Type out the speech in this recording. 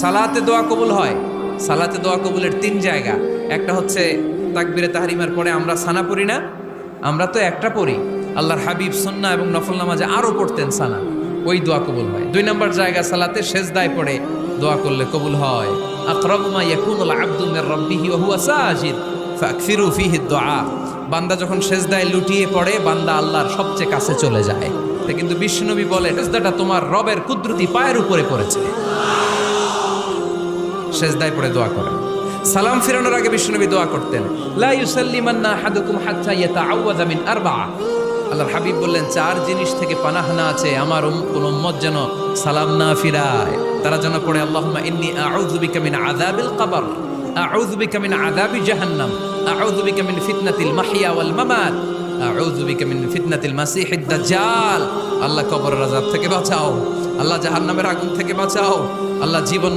সালাতে দোয়া কবুল হয়। সালাতে দোয়া কবুলের 3 জায়গা। একটা হচ্ছে তাকবীরে তাহরিমার পরে আমরা সানা পড়ি না, আমরা তো একটা পড়ি। আল্লাহর হাবিব সুন্নাহ এবং নফল নামাজে আরো পড়তেন সানা, ওই দোয়া কবুল হয়। 2 নম্বর জায়গা সালাতে সেজদায় পড়ে দোয়া করলে কবুল হয়। আকরাবু মা ইয়াকুনুল আবদু মির রাব্বিহি ওয়া হুয়া সাজিদ ফাকসিরু ফীহি দুআ। বান্দা যখন সেজদায় লুটিয়ে পড়ে, বান্দা আল্লাহর সবচেয়ে কাছে চলে যায়। কিন্তু বিশ্বনবী বলে, সেজদাটা তোমার রবের কুদরতি পায়ের উপরে পড়েছে। সেজদায় পড়ে দোয়া করেন। সালাম ফিরানোর আগে বিশ্বনবী দোয়া করতেন, লা ইউসাল্লিমান্না আহাদুকুম হাত্তা ইয়াতাআওয়াযা মিন আরবা'a। আল্লাহর হাবিব বললেন, 4 জিনিস থেকে পানাহ না আছে আমার কোন উম্মত যেন সালাম না ফিরায়। তারা যেন পড়ে, আল্লাহুম্মা ইন্নী আউযু বিকা মিন আযাবিল কবর, আউযু বিকা মিন আযাবি জাহান্নাম, আউযু বিকা মিন ফিতনাতিল মাহইয়া ওয়াল মামাত, আউযু বিকা মিন ফিতনাতিল মাসিহিদ দাজ্জাল। আল্লাহ কবরের আযাব থেকে বাঁচাও, আল্লাহ জাহান্নামের আগুন থেকে বাঁচাও, আল্লাহ জীবন